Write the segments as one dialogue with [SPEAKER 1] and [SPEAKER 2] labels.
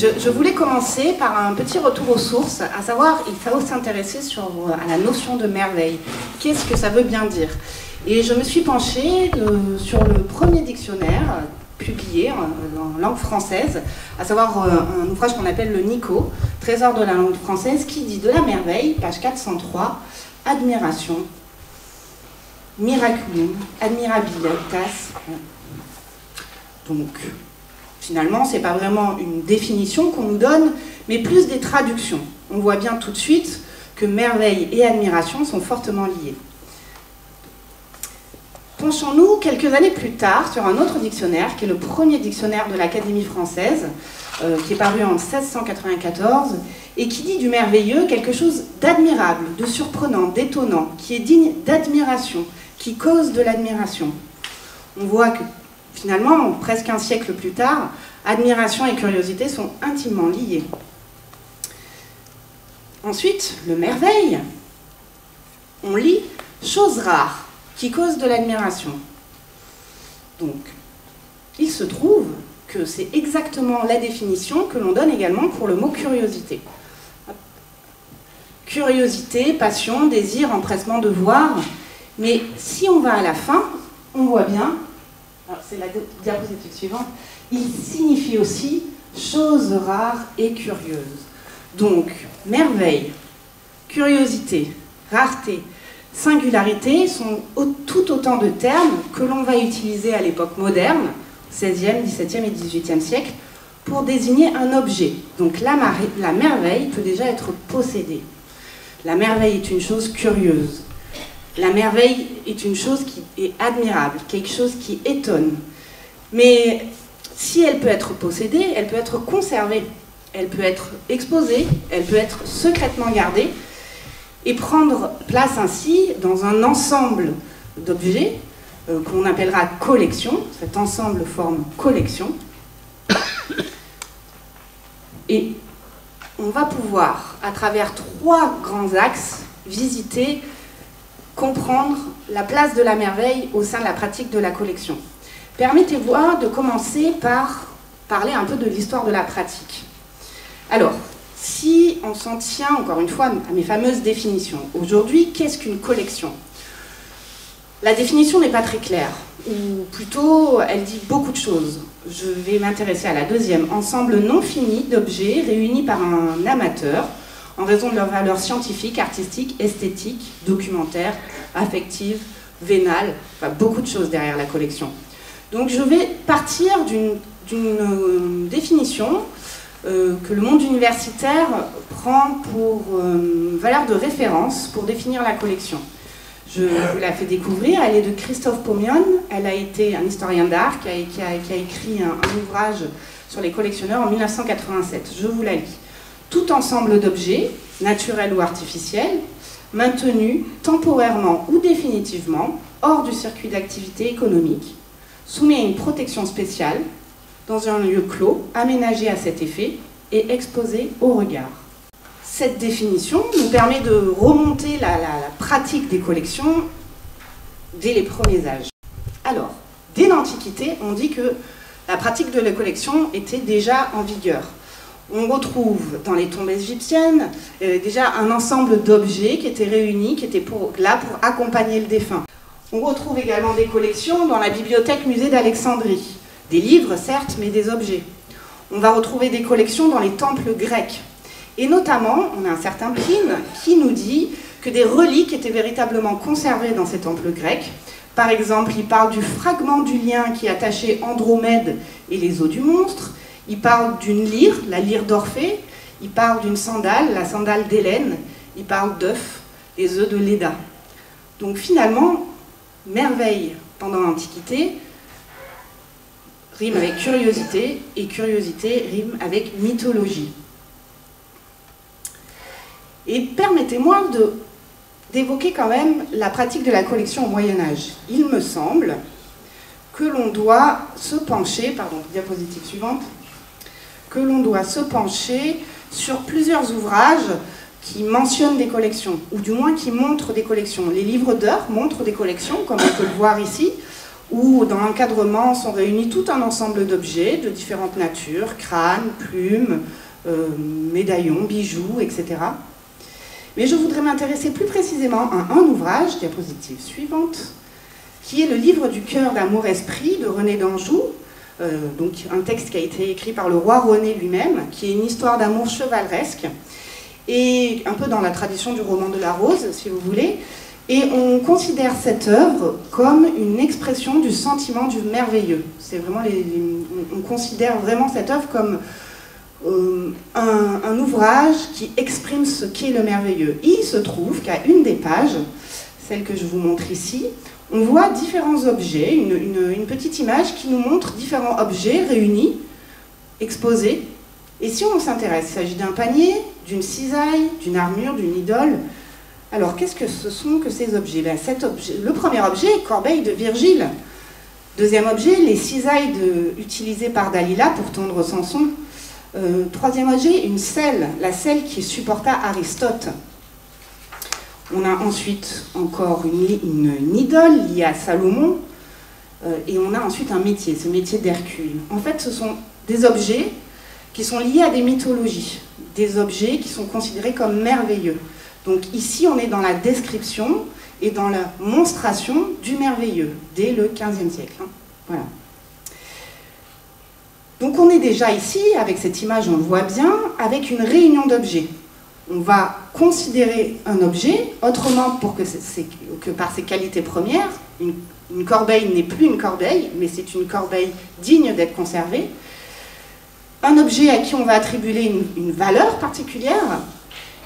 [SPEAKER 1] Je voulais commencer par un petit retour aux sources, à savoir, il faut s'intéresser à la notion de merveille. Qu'est-ce que ça veut bien dire? Et je me suis penchée sur le premier dictionnaire publié en langue française, à savoir un ouvrage qu'on appelle le Nico, Trésor de la langue française, qui dit de la merveille, page 403, admiration, miraculum, admirabilitas. Donc, finalement, ce n'est pas vraiment une définition qu'on nous donne, mais plus des traductions. On voit bien tout de suite que merveille et admiration sont fortement liés. Penchons-nous quelques années plus tard sur un autre dictionnaire, qui est le premier dictionnaire de l'Académie française, qui est paru en 1694, et qui dit du merveilleux quelque chose d'admirable, de surprenant, d'étonnant, qui est digne d'admiration, qui cause de l'admiration. On voit que finalement, presque un siècle plus tard, admiration et curiosité sont intimement liées. Ensuite, le merveille, on lit « chose rare » qui cause de l'admiration. Donc, il se trouve que c'est exactement la définition que l'on donne également pour le mot curiosité. Curiosité, passion, désir, empressement de voir. Mais si on va à la fin, on voit bien, c'est la diapositive suivante, il signifie aussi chose rare et curieuse. Donc, merveille, curiosité, rareté, singularité sont tout autant de termes que l'on va utiliser à l'époque moderne, 16e, 17e et 18e siècle, pour désigner un objet. Donc la merveille peut déjà être possédée. La merveille est une chose curieuse. La merveille est une chose qui est admirable, quelque chose qui étonne. Mais si elle peut être possédée, elle peut être conservée, elle peut être exposée, elle peut être secrètement gardée, et prendre place ainsi dans un ensemble d'objets qu'on appellera collection. Cet ensemble forme collection. Et on va pouvoir, à travers 3 grands axes, visiter, comprendre la place de la merveille au sein de la pratique de la collection. Permettez-moi de commencer par parler un peu de l'histoire de la pratique. Alors, si on s'en tient, encore une fois, à mes fameuses définitions, aujourd'hui, qu'est-ce qu'une collection? La définition n'est pas très claire, ou plutôt, elle dit beaucoup de choses. Je vais m'intéresser à la deuxième, ensemble non fini d'objets réunis par un amateur en raison de leur valeur scientifique, artistique, esthétique, documentaire, affective, vénale, enfin beaucoup de choses derrière la collection. Donc je vais partir d'une définition que le monde universitaire prend pour valeur de référence pour définir la collection. Je vous la fais découvrir, elle est de Christophe Pomion, elle a été un historien d'art qui a écrit un ouvrage sur les collectionneurs en 1987. Je vous la lis. Tout ensemble d'objets, naturels ou artificiels, maintenus temporairement ou définitivement hors du circuit d'activité économique, soumis à une protection spéciale, dans un lieu clos, aménagé à cet effet et exposé au regard. Cette définition nous permet de remonter la pratique des collections dès les premiers âges. Alors, dès l'Antiquité, on dit que la pratique de la collection était déjà en vigueur. On retrouve dans les tombes égyptiennes déjà un ensemble d'objets qui étaient réunis, qui étaient là pour accompagner le défunt. On retrouve également des collections dans la bibliothèque musée d'Alexandrie. Des livres, certes, mais des objets. On va retrouver des collections dans les temples grecs. Et notamment, on a un certain Pline qui nous dit que des reliques étaient véritablement conservées dans ces temples grecs. Par exemple, il parle du fragment du lien qui attachait Andromède et les os du monstre. Il parle d'une lyre, la lyre d'Orphée. Il parle d'une sandale, la sandale d'Hélène. Il parle d'œufs, les œufs de Léda. Donc finalement, merveille pendant l'Antiquité rime avec curiosité, et curiosité rime avec mythologie. Et permettez-moi d'évoquer quand même la pratique de la collection au Moyen-Âge. Il me semble que l'on doit se pencher, diapositive suivante, que l'on doit se pencher sur plusieurs ouvrages qui mentionnent des collections, ou du moins qui montrent des collections. Les livres d'heures montrent des collections, comme on peut le voir ici, où dans l'encadrement sont réunis tout un ensemble d'objets de différentes natures, crânes, plumes, médaillons, bijoux, etc. Mais je voudrais m'intéresser plus précisément à un ouvrage, diapositive suivante, qui est le livre du cœur d'amour-esprit de René d'Anjou, donc un texte qui a été écrit par le roi René lui-même, qui est une histoire d'amour chevaleresque, et un peu dans la tradition du roman de la Rose, si vous voulez. Et on considère cette œuvre comme une expression du sentiment du merveilleux. C'est vraiment on considère vraiment cette œuvre comme un ouvrage qui exprime ce qu'est le merveilleux. Et il se trouve qu'à une des pages, celle que je vous montre ici, on voit différents objets, une petite image qui nous montre différents objets réunis, exposés. Et si on s'intéresse, il s'agit d'un panier, d'une cisaille, d'une armure, d'une idole. Alors, qu'est-ce que ce sont que ces objets? Le premier objet, corbeille de Virgile. Deuxième objet, les cisailles utilisées par Dalila pour tondre Samson. Troisième objet, une selle, la selle qui supporta Aristote. On a ensuite encore une idole liée à Salomon. Et on a ensuite un métier, ce métier d'Hercule. En fait, ce sont des objets qui sont liés à des mythologies, des objets qui sont considérés comme merveilleux. Donc ici, on est dans la description et dans la monstration du merveilleux, dès le XVe siècle. Voilà. Donc on est déjà ici, avec cette image, on le voit bien, avec une réunion d'objets. On va considérer un objet autrement que par ses qualités premières. Une corbeille n'est plus une corbeille, mais c'est une corbeille digne d'être conservée. Un objet à qui on va attribuer une valeur particulière,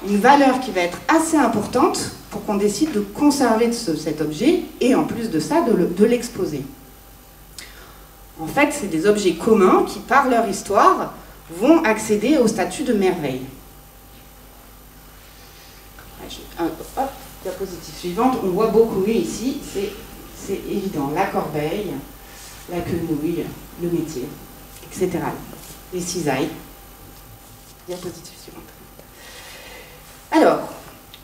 [SPEAKER 1] une valeur qui va être assez importante pour qu'on décide de conserver cet objet et en plus de ça, de l'exposer. En fait, c'est des objets communs qui, par leur histoire, vont accéder au statut de merveille. Hop, diapositive suivante, on voit beaucoup mieux ici, c'est évident, la corbeille, la quenouille, le métier, etc. Les cisailles. Diapositive suivante. Alors,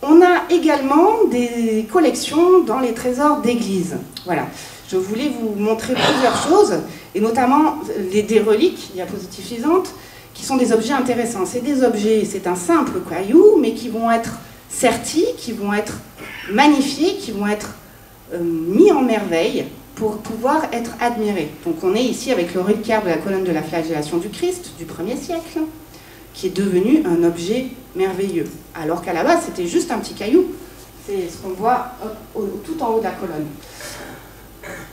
[SPEAKER 1] on a également des collections dans les trésors d'église. Voilà, je voulais vous montrer plusieurs choses, et notamment des reliques, diapositive suivante, qui sont des objets intéressants. C'est des objets, c'est un simple caillou, mais qui vont être sertis, qui vont être magnifiés, qui vont être mis en merveille pour pouvoir être admirés. Donc on est ici avec le reliquaire de la colonne de la flagellation du Christ du 1er siècle, qui est devenu un objet merveilleux. Alors qu'à la base, c'était juste un petit caillou. C'est ce qu'on voit tout en haut de la colonne.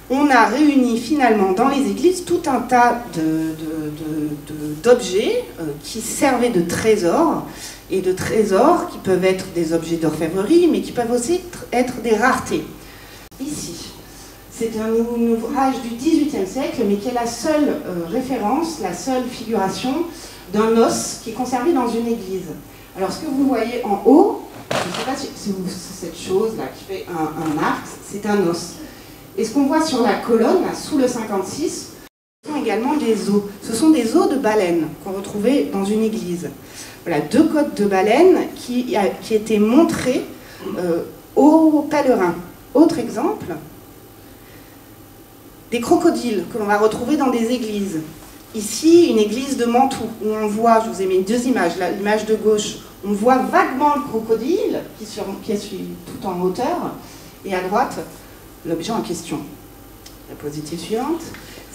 [SPEAKER 1] On a réuni finalement dans les églises tout un tas d'objets qui servaient de trésors, et de trésors qui peuvent être des objets d'orfèvrerie, mais qui peuvent aussi être des raretés. Ici, c'est un ouvrage du XVIIIe siècle, mais qui est la seule référence, la seule figuration d'un os qui est conservé dans une église. Alors ce que vous voyez en haut, je ne sais pas si c'est cette chose-là qui fait un arc, c'est un os. Et ce qu'on voit sur la colonne, là, sous le 56, ce sont également des os. Ce sont des os de baleine qu'on retrouvait dans une église. Voilà, 2 côtes de baleine qui étaient montrées aux pèlerins. Autre exemple, des crocodiles que l'on va retrouver dans des églises. Ici, une église de Mantoue, où on voit, je vous ai mis 2 images, l'image de gauche, on voit vaguement le crocodile qui est tout en hauteur, et à droite, l'objet en question. La diapositive suivante.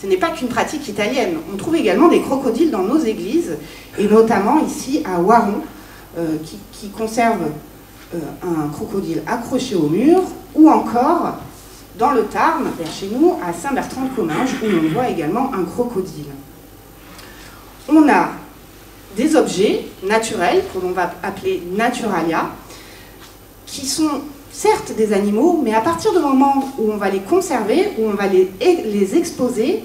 [SPEAKER 1] Ce n'est pas qu'une pratique italienne, on trouve également des crocodiles dans nos églises, et notamment ici à Waron, qui conserve un crocodile accroché au mur, ou encore dans le Tarn, vers chez nous, à Saint-Bertrand-de-Comminges, où on voit également un crocodile. On a des objets naturels, que l'on va appeler naturalia, qui sont certes des animaux, mais à partir du moment où on va les conserver, où on va les exposer,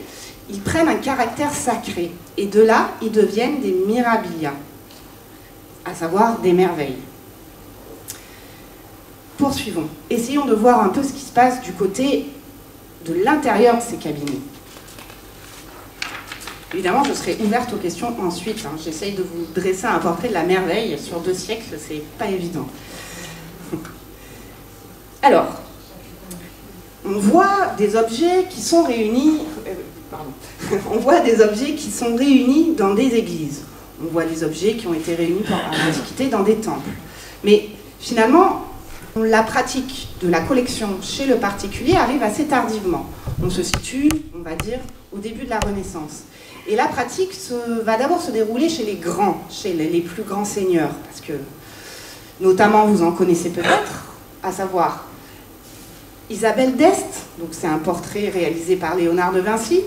[SPEAKER 1] ils prennent un caractère sacré. Et de là, ils deviennent des mirabilia, à savoir des merveilles. Poursuivons. Essayons de voir un peu ce qui se passe du côté de l'intérieur de ces cabinets. Évidemment, je serai ouverte aux questions ensuite. J'essaye de vous dresser un portrait de la merveille sur 2 siècles, c'est pas évident. Alors, on voit des objets qui sont réunis, on voit des objets qui sont réunis dans des églises. On voit des objets qui ont été réunis en Antiquité dans des temples. Mais finalement, la pratique de la collection chez le particulier arrive assez tardivement. On se situe, on va dire, au début de la Renaissance. Et la pratique va d'abord se dérouler chez les grands, chez les plus grands seigneurs, parce que, notamment, vous en connaissez peut-être, à savoir Isabelle d'Este, donc c'est un portrait réalisé par Léonard de Vinci,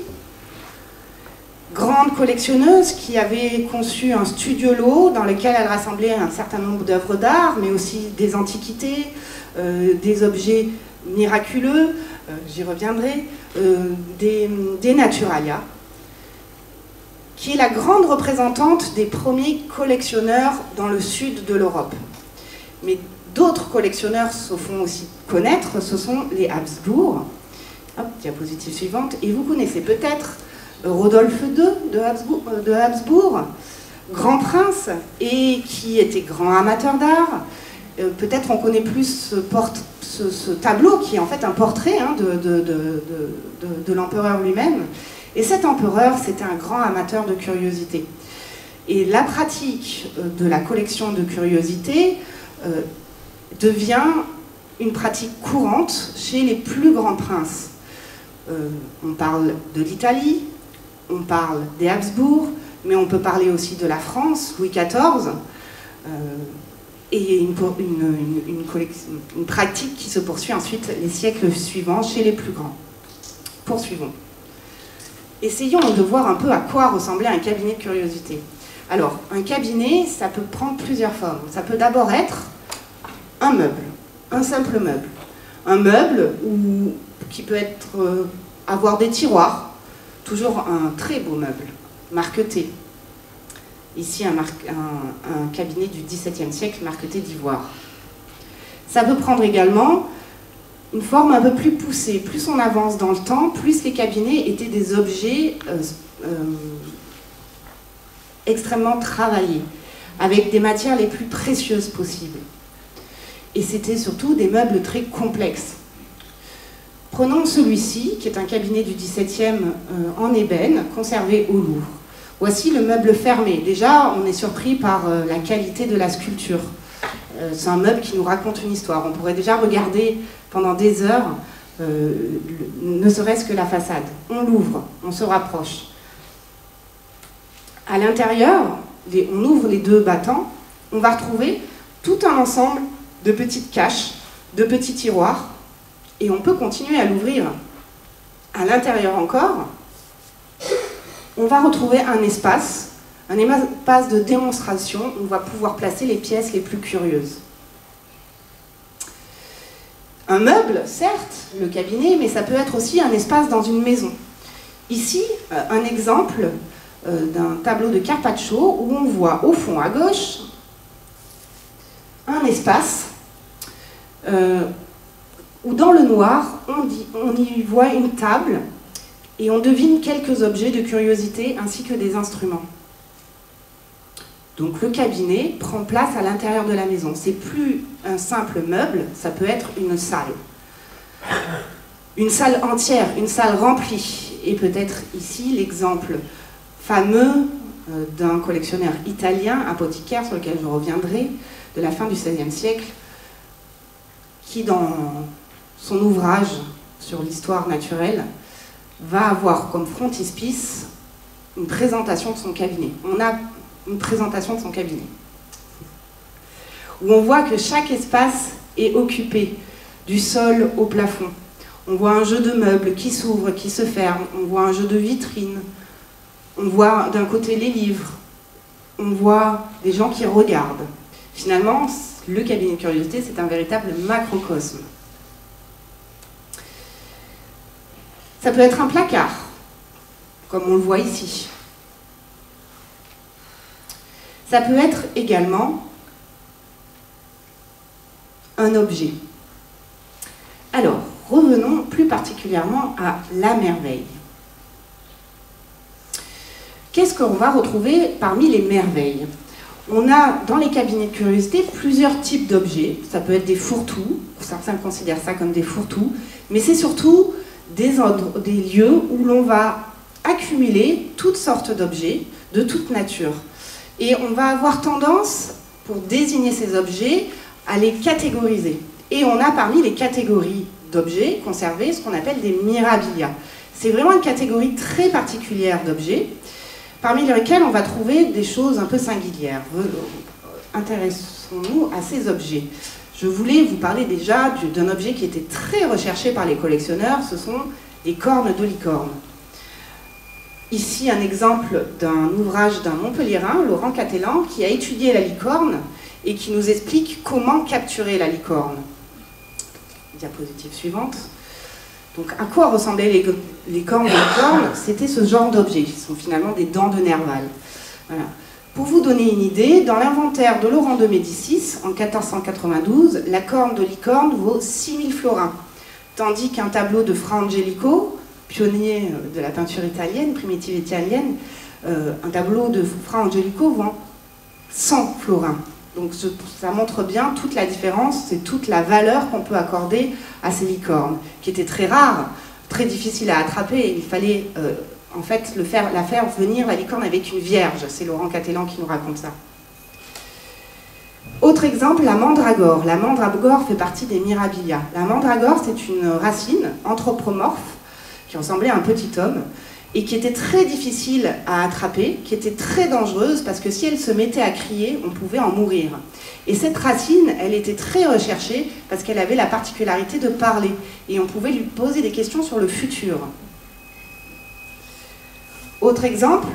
[SPEAKER 1] grande collectionneuse qui avait conçu un studiolo dans lequel elle rassemblait un certain nombre d'œuvres d'art, mais aussi des antiquités, des objets miraculeux, j'y reviendrai, des naturalia, qui est la grande représentante des premiers collectionneurs dans le sud de l'Europe. Mais d'autres collectionneurs se font aussi connaître, ce sont les Habsbourg. Hop, diapositive suivante. Et vous connaissez peut-être Rodolphe II de Habsbourg, grand prince, et qui était grand amateur d'art. Peut-être on connaît plus ce tableau qui est en fait un portrait de l'empereur lui-même. Et cet empereur, c'était un grand amateur de curiosités. Et la pratique de la collection de curiosités devient une pratique courante chez les plus grands princes. On parle de l'Italie, on parle des Habsbourg, mais on peut parler aussi de la France, Louis XIV, et une pratique qui se poursuit ensuite les siècles suivants chez les plus grands. Poursuivons. Essayons de voir un peu à quoi ressemblait un cabinet de curiosité. Alors, un cabinet, ça peut prendre plusieurs formes. Ça peut d'abord être un meuble, un simple meuble. Un meuble qui peut avoir des tiroirs, toujours un très beau meuble, marqueté. Ici, un cabinet du XVIIe siècle marqueté d'ivoire. Ça peut prendre également une forme un peu plus poussée. Plus on avance dans le temps, plus les cabinets étaient des objets extrêmement travaillés, avec des matières les plus précieuses possibles. Et c'était surtout des meubles très complexes. Prenons celui-ci, qui est un cabinet du XVIIe en ébène, conservé au Louvre. Voici le meuble fermé. Déjà, on est surpris par la qualité de la sculpture. C'est un meuble qui nous raconte une histoire. On pourrait déjà regarder pendant des heures, ne serait-ce que la façade. On l'ouvre, on se rapproche. À l'intérieur, on ouvre les deux battants, on va retrouver tout un ensemble de petites caches, de petits tiroirs, et on peut continuer à l'ouvrir. À l'intérieur encore, on va retrouver un espace de démonstration où on va pouvoir placer les pièces les plus curieuses. Un meuble, certes, le cabinet, mais ça peut être aussi un espace dans une maison. Ici, un exemple d'un tableau de Carpaccio où on voit au fond à gauche un espace où dans le noir, on y voit une table et on devine quelques objets de curiosité ainsi que des instruments. Donc le cabinet prend place à l'intérieur de la maison. C'est plus un simple meuble, ça peut être une salle. Une salle entière, une salle remplie. Et peut-être ici l'exemple fameux d'un collectionneur italien, apothicaire, sur lequel je reviendrai, de la fin du XVIe siècle, qui dans son ouvrage sur l'histoire naturelle va avoir comme frontispice une présentation de son cabinet. On a une présentation de son cabinet, où on voit que chaque espace est occupé, du sol au plafond. On voit un jeu de meubles qui s'ouvre, qui se ferme, on voit un jeu de vitrines, on voit d'un côté les livres, on voit des gens qui regardent. Finalement, le cabinet de curiosité, c'est un véritable macrocosme. Ça peut être un placard, comme on le voit ici. Ça peut être également un objet. Alors, revenons plus particulièrement à la merveille. Qu'est-ce qu'on va retrouver parmi les merveilles? On a dans les cabinets de curiosité plusieurs types d'objets. Ça peut être des fourre-tout, certains considèrent ça comme des fourre-tout, mais c'est surtout des lieux où l'on va accumuler toutes sortes d'objets de toute nature. Et on va avoir tendance, pour désigner ces objets, à les catégoriser. Et on a parmi les catégories d'objets conservés ce qu'on appelle des mirabilia. C'est vraiment une catégorie très particulière d'objets, parmi lesquels on va trouver des choses un peu singulières. Intéressons-nous à ces objets. Je voulais vous parler déjà d'un objet qui était très recherché par les collectionneurs, ce sont les cornes de licorne. Ici un exemple d'un ouvrage d'un Montpelliérain, Laurent Catelan, qui a étudié la licorne et qui nous explique comment capturer la licorne. Diapositive suivante. Donc, à quoi ressemblaient les cornes de licorne? C'était ce genre d'objets, qui sont finalement des dents de nerval. Voilà. Pour vous donner une idée, dans l'inventaire de Laurent de Médicis, en 1492, la corne de licorne vaut 6000 florins, tandis qu'un tableau de Fra Angelico, pionnier de la peinture italienne, primitive italienne, un tableau de Fra Angelico vaut 100 florins. Donc ça montre bien toute la différence, c'est toute la valeur qu'on peut accorder à ces licornes, qui étaient très rares, très difficiles à attraper. Il fallait en fait la faire venir, la licorne, avec une vierge. C'est Laurent Catelan qui nous raconte ça. Autre exemple, la mandragore. La mandragore fait partie des mirabilia. La mandragore, c'est une racine anthropomorphe qui ressemblait à un petit homme, et qui était très difficile à attraper, qui était très dangereuse, parce que si elle se mettait à crier, on pouvait en mourir. Et cette racine, elle était très recherchée, parce qu'elle avait la particularité de parler, et on pouvait lui poser des questions sur le futur. Autre exemple,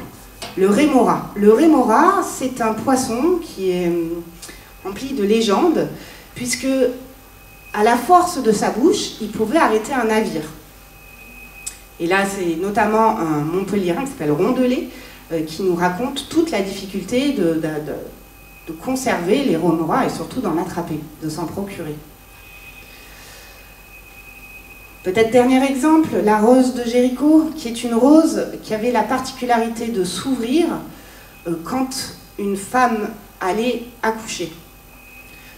[SPEAKER 1] le rémora. Le rémora, c'est un poisson qui est rempli de légendes, puisque, à la force de sa bouche, il pouvait arrêter un navire. Et là, c'est notamment un Montpelliérain qui s'appelle Rondelet, qui nous raconte toute la difficulté de conserver les rémoras et surtout d'en attraper, de s'en procurer. Peut-être dernier exemple, la rose de Jéricho, qui est une rose qui avait la particularité de s'ouvrir quand une femme allait accoucher.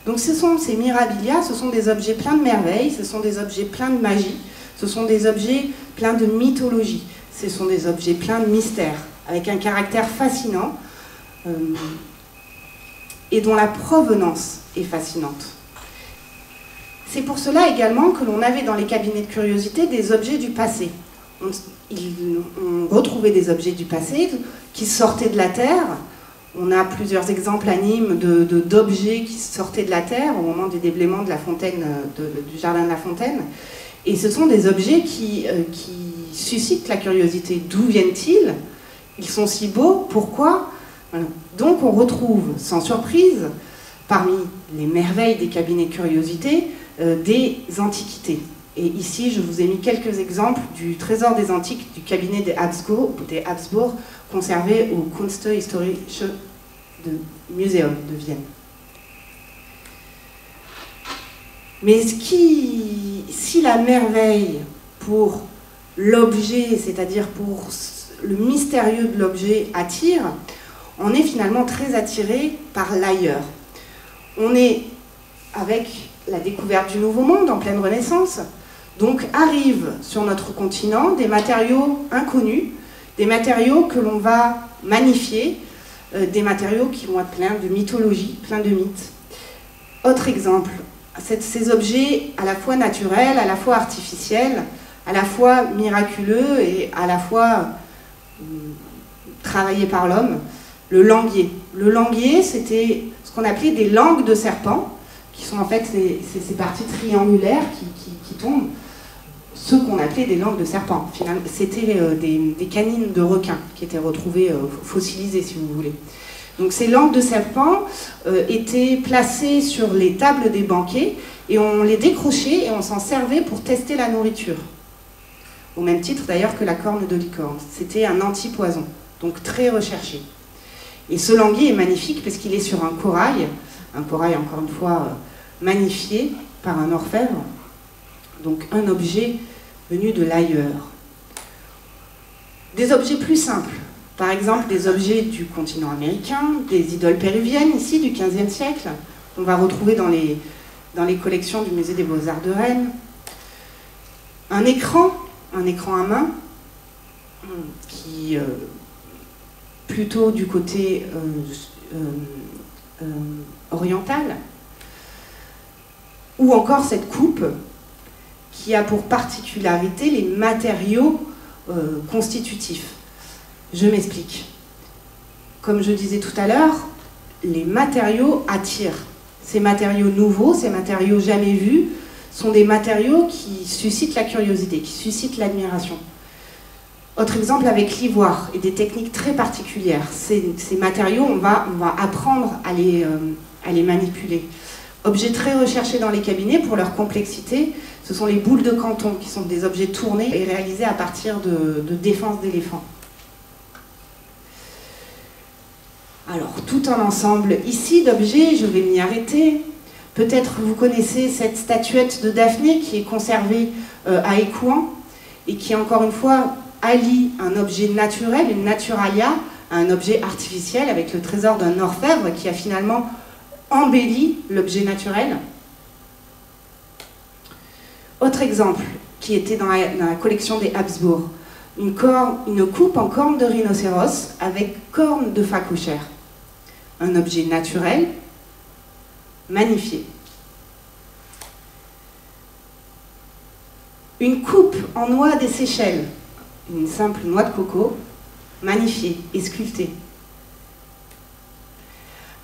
[SPEAKER 1] Donc ce sont ces mirabilia, ce sont des objets pleins de merveilles, ce sont des objets pleins de magie, ce sont des objets pleins de mythologie, ce sont des objets pleins de mystères, avec un caractère fascinant et dont la provenance est fascinante. C'est pour cela également que l'on avait dans les cabinets de curiosité des objets du passé. On retrouvait des objets du passé qui sortaient de la terre. On a plusieurs exemples animes d'objets qui sortaient de la terre au moment du déblaiement de la fontaine, du jardin de la Fontaine. Et ce sont des objets qui suscitent la curiosité. D'où viennent-ils? Ils sont si beaux, pourquoi? Voilà. Donc on retrouve, sans surprise, parmi les merveilles des cabinets de curiosité, des antiquités. Et ici, je vous ai mis quelques exemples du trésor des antiques du cabinet des Habsbourg conservé au Kunsthistorisches Museum de Vienne. Mais si la merveille pour l'objet, c'est-à-dire pour le mystérieux de l'objet attire, on est finalement très attiré par l'ailleurs. On est avec la découverte du Nouveau Monde en pleine Renaissance, donc arrivent sur notre continent des matériaux inconnus, des matériaux que l'on va magnifier, des matériaux qui vont être pleins de mythologie, pleins de mythes. Autre exemple, ces objets à la fois naturels, à la fois artificiels, à la fois miraculeux et à la fois travaillés par l'homme, le languier. Le languier, c'était ce qu'on appelait des langues de serpent, qui sont en fait ces parties triangulaires qui tombent, ce qu'on appelait des langues de serpent. Finalement, c'était des canines de requins qui étaient retrouvées fossilisées, si vous voulez. Donc ces langues de serpent étaient placées sur les tables des banquets et on les décrochait et on s'en servait pour tester la nourriture. Au même titre d'ailleurs que la corne de licorne. C'était un anti-poison, donc très recherché. Et ce languier est magnifique parce qu'il est sur un corail encore une fois magnifié par un orfèvre, donc un objet venu de l'ailleurs. Des objets plus simples, Par exemple, des objets du continent américain, des idoles péruviennes, ici, du XVe siècle, qu'on va retrouver dans les collections du Musée des Beaux-Arts de Rennes. Un écran à main, qui, plutôt du côté oriental, ou encore cette coupe, qui a pour particularité les matériaux constitutifs. Je m'explique. Comme je disais tout à l'heure, les matériaux attirent. Ces matériaux nouveaux, ces matériaux jamais vus, sont des matériaux qui suscitent la curiosité, qui suscitent l'admiration. Autre exemple avec l'ivoire et des techniques très particulières. Ces matériaux, on va apprendre à les manipuler. Objets très recherchés dans les cabinets pour leur complexité, ce sont les boules de Canton, qui sont des objets tournés et réalisés à partir de défenses d'éléphants. Alors, tout un ensemble ici d'objets, je vais m'y arrêter. Peut-être vous connaissez cette statuette de Daphné qui est conservée à Écouen et qui, encore une fois, allie un objet naturel, une naturalia, à un objet artificiel avec le trésor d'un orfèvre qui a finalement embelli l'objet naturel. Autre exemple qui était dans la collection des Habsbourg, une coupe en corne de rhinocéros avec corne de phacochère. Un objet naturel, magnifié. Une coupe en noix des Seychelles, une simple noix de coco, magnifiée et sculptée.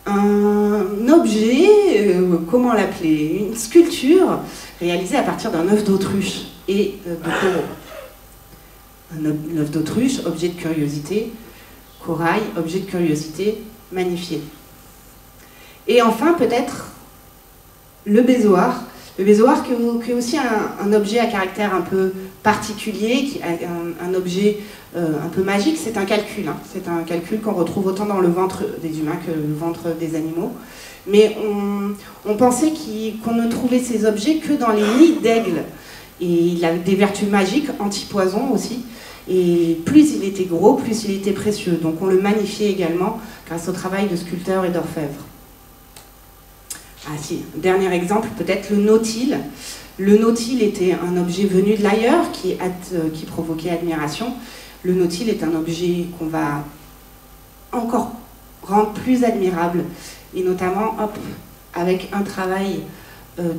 [SPEAKER 1] Un objet, comment l'appeler, une sculpture réalisée à partir d'un œuf d'autruche et de coraux. Un œuf d'autruche, objet de curiosité, corail, objet de curiosité, magnifié. Et enfin, peut-être, le bézoard. Le bézoard qui est aussi un objet à caractère un peu particulier, un objet un peu magique, c'est un calcul. Hein. C'est un calcul qu'on retrouve autant dans le ventre des humains que le ventre des animaux. Mais on pensait qu'on ne trouvait ces objets que dans les nids d'aigles. Et il a des vertus magiques, anti-poison aussi. Et plus il était gros, plus il était précieux. Donc on le magnifiait également grâce au travail de sculpteurs et d'orfèvres. Ah si, dernier exemple, peut-être le nautile. Le nautile était un objet venu de l'ailleurs qui provoquait admiration. Le nautile est un objet qu'on va encore rendre plus admirable, et notamment avec un travail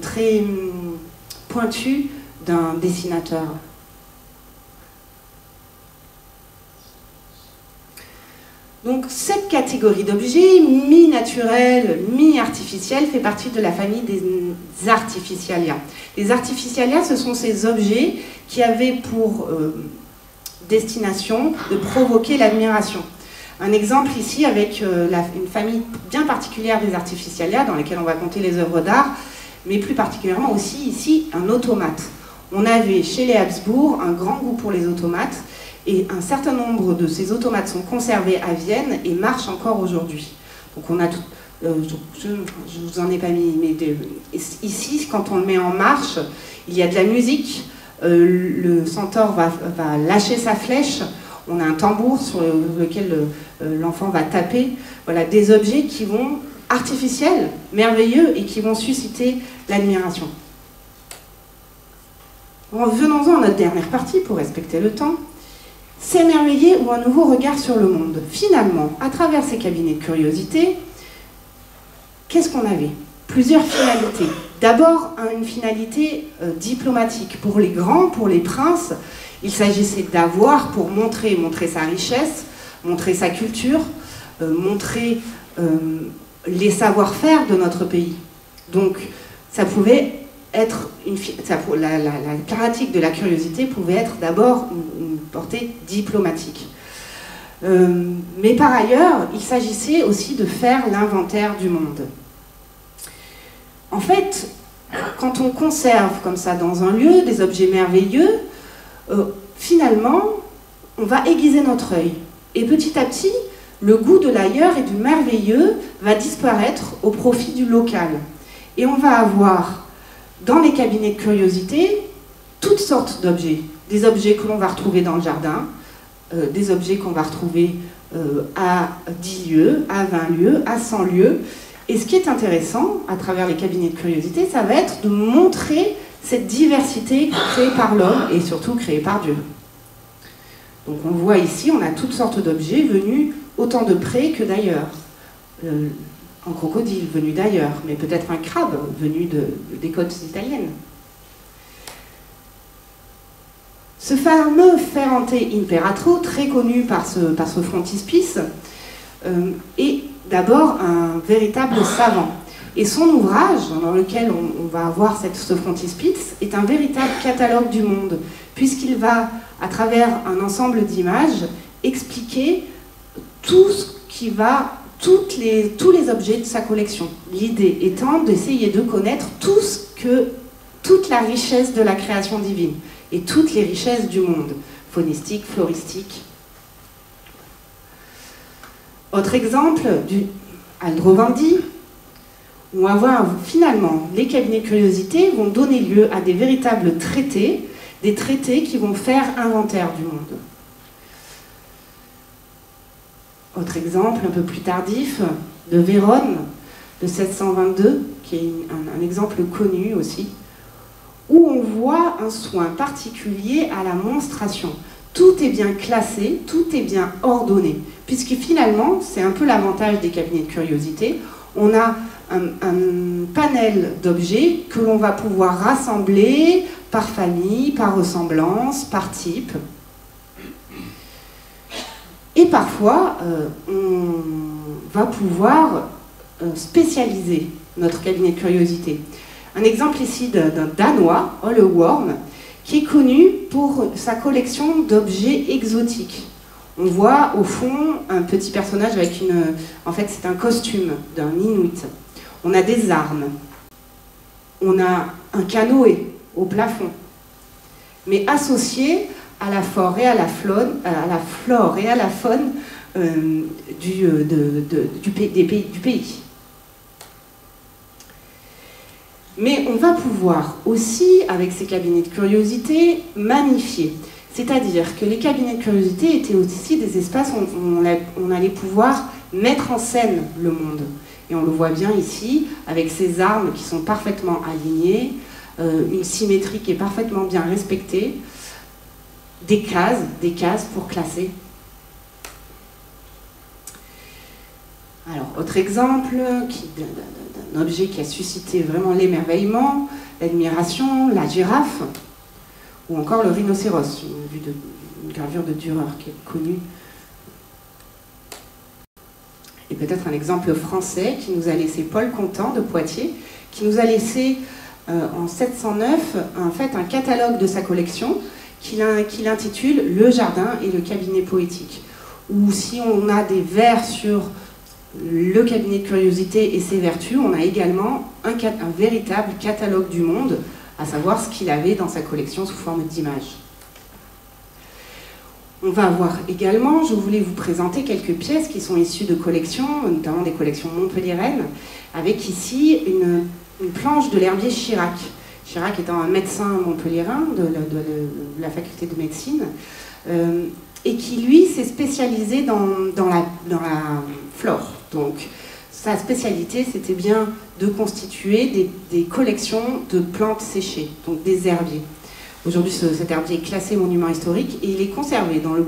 [SPEAKER 1] très pointu d'un dessinateur. Donc cette catégorie d'objets, mi-naturels, mi-artificiels, fait partie de la famille des artificialia. Les artificialia, ce sont ces objets qui avaient pour destination de provoquer l'admiration. Un exemple ici avec une famille bien particulière des artificialia, dans lesquelles on va compter les œuvres d'art, mais plus particulièrement aussi ici un automate. On avait chez les Habsbourg un grand goût pour les automates, et un certain nombre de ces automates sont conservés à Vienne et marchent encore aujourd'hui. Donc on a tout, je ne vous en ai pas mis, mais ici, quand on le met en marche, il y a de la musique, le centaure va lâcher sa flèche, on a un tambour sur lequel l'enfant va taper. Voilà, des objets qui vont artificiels, merveilleux, et qui vont susciter l'admiration. Venons-en à notre dernière partie pour respecter le temps. S'émerveiller ou un nouveau regard sur le monde. Finalement, à travers ces cabinets de curiosité, qu'est-ce qu'on avait? Plusieurs finalités. D'abord, une finalité diplomatique. Pour les grands, pour les princes, il s'agissait d'avoir pour montrer sa richesse, montrer sa culture, montrer les savoir-faire de notre pays. Donc, ça pouvait être la pratique de la curiosité pouvait être d'abord une portée diplomatique. Mais par ailleurs, il s'agissait aussi de faire l'inventaire du monde. En fait, quand on conserve comme ça dans un lieu des objets merveilleux, finalement, on va aiguiser notre œil. Et petit à petit, le goût de l'ailleurs et du merveilleux va disparaître au profit du local. Et on va avoir dans les cabinets de curiosité toutes sortes d'objets. Des objets que l'on va retrouver dans le jardin, des objets qu'on va retrouver à 10 lieux, à 20 lieux, à 100 lieux. Et ce qui est intéressant, à travers les cabinets de curiosité, ça va être de montrer cette diversité créée par l'homme et surtout créée par Dieu. Donc on voit ici, on a toutes sortes d'objets venus autant de près que d'ailleurs. Un crocodile venu d'ailleurs, mais peut-être un crabe venu des côtes italiennes. Ce fameux Ferrante Imperatro, très connu par ce frontispice, est d'abord un véritable savant. Et son ouvrage, dans lequel on va avoir ce frontispice, est un véritable catalogue du monde, puisqu'il va, à travers un ensemble d'images, expliquer tout ce qui va, tous les objets de sa collection. L'idée étant d'essayer de connaître toute la richesse de la création divine et toutes les richesses du monde, faunistique, floristique. Autre exemple, du Aldrovandi, où on va voir finalement les cabinets de curiosité vont donner lieu à des véritables traités, des traités qui vont faire inventaire du monde. Autre exemple, un peu plus tardif, de Vérone, de 722, qui est un exemple connu aussi, où on voit un soin particulier à la monstration. Tout est bien classé, tout est bien ordonné, puisque finalement, c'est un peu l'avantage des cabinets de curiosité, on a un panel d'objets que l'on va pouvoir rassembler par famille, par ressemblance, par type. Et parfois, on va pouvoir spécialiser notre cabinet de curiosité. Un exemple ici d'un Danois, Ole Worm, qui est connu pour sa collection d'objets exotiques. On voit au fond un petit personnage avec en fait, c'est un costume d'un Inuit. On a des armes. On a un canoë au plafond. Mais associé à la flore et à la faune, du pays. Mais on va pouvoir aussi, avec ces cabinets de curiosité, magnifier. C'est-à-dire que les cabinets de curiosité étaient aussi des espaces où on allait pouvoir mettre en scène le monde. Et on le voit bien ici, avec ces armes qui sont parfaitement alignées, une symétrie qui est parfaitement bien respectée, des cases pour classer. Alors, autre exemple d'un objet qui a suscité vraiment l'émerveillement, l'admiration, la girafe, ou encore le rhinocéros, une gravure de Dürer qui est connue. Et peut-être un exemple français qui nous a laissé Paul Contant de Poitiers, qui nous a laissé en 709 en fait, un catalogue de sa collection qu'il intitule « Le jardin et le cabinet poétique », où si on a des vers sur le cabinet de curiosité et ses vertus, on a également un véritable catalogue du monde, à savoir ce qu'il avait dans sa collection sous forme d'images. On va avoir également, je voulais vous présenter quelques pièces qui sont issues de collections, notamment des collections montpelliéraines, avec ici une planche de l'herbier Chirac. Chirac étant un médecin montpelliérain de la faculté de médecine, et qui lui s'est spécialisé dans la flore. Donc sa spécialité c'était bien de constituer des collections de plantes séchées, donc des herbiers. Aujourd'hui cet herbier est classé monument historique et il est conservé dans le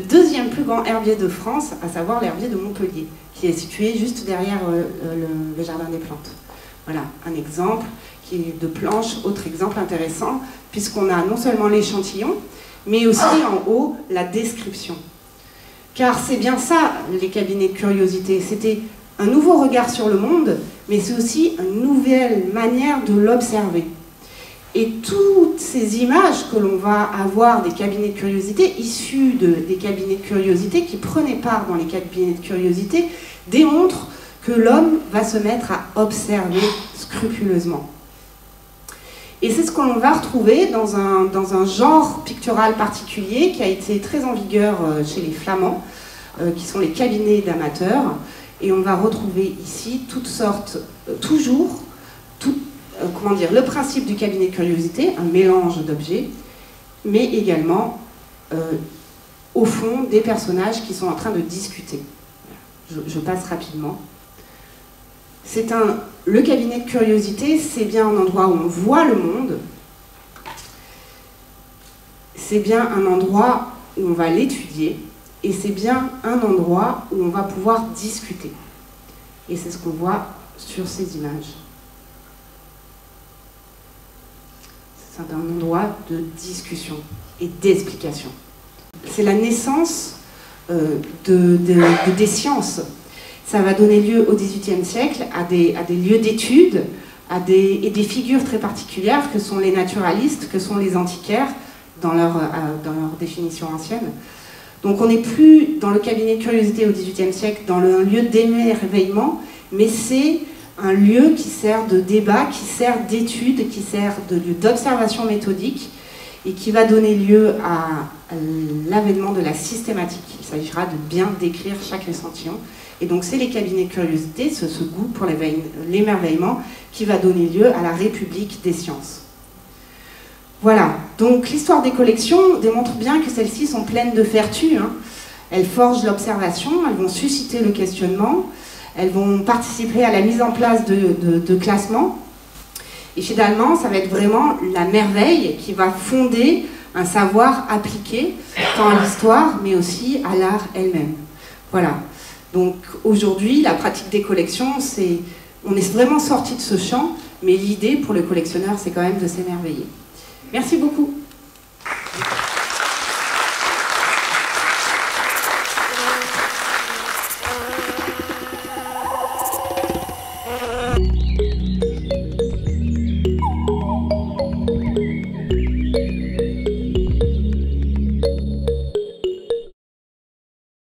[SPEAKER 1] deuxième plus grand herbier de France, à savoir l'herbier de Montpellier, qui est situé juste derrière le jardin des plantes. Voilà un exemple qui est de planche, autre exemple intéressant, puisqu'on a non seulement l'échantillon, mais aussi en haut la description. Car c'est bien ça, les cabinets de curiosité, c'était un nouveau regard sur le monde, mais c'est aussi une nouvelle manière de l'observer. Et toutes ces images que l'on va avoir des cabinets de curiosité, issues des cabinets de curiosité, qui prenaient part dans les cabinets de curiosité, démontrent que l'homme va se mettre à observer scrupuleusement. Et c'est ce que l'on va retrouver dans un genre pictural particulier qui a été très en vigueur chez les Flamands, qui sont les cabinets d'amateurs. Et on va retrouver ici toutes sortes, le principe du cabinet de curiosité, un mélange d'objets, mais également au fond des personnages qui sont en train de discuter. Je passe rapidement. Le cabinet de curiosité, c'est bien un endroit où on voit le monde, c'est bien un endroit où on va l'étudier, et c'est bien un endroit où on va pouvoir discuter. Et c'est ce qu'on voit sur ces images. C'est un endroit de discussion et d'explication. C'est la naissance des sciences. Ça va donner lieu au XVIIIe siècle à des lieux d'études et des figures très particulières que sont les naturalistes, que sont les antiquaires dans leur définition ancienne. Donc on n'est plus dans le cabinet de curiosité au XVIIIe siècle dans un lieu d'émerveillement, mais c'est un lieu qui sert de débat, qui sert d'étude, qui sert de lieu d'observation méthodique et qui va donner lieu à l'avènement de la systématique. Il s'agira de bien décrire chaque échantillon. Et donc c'est les cabinets de curiosité, ce goût pour l'émerveillement, qui va donner lieu à la République des sciences. Voilà, donc l'histoire des collections démontre bien que celles-ci sont pleines de vertus. Elles forgent l'observation, elles vont susciter le questionnement, elles vont participer à la mise en place de classements. Et finalement, ça va être vraiment la merveille qui va fonder un savoir appliqué tant à l'histoire, mais aussi à l'art elle-même. Voilà. Donc aujourd'hui, la pratique des collections, on est vraiment sorti de ce champ, mais l'idée pour le collectionneur, c'est quand même de s'émerveiller. Merci beaucoup.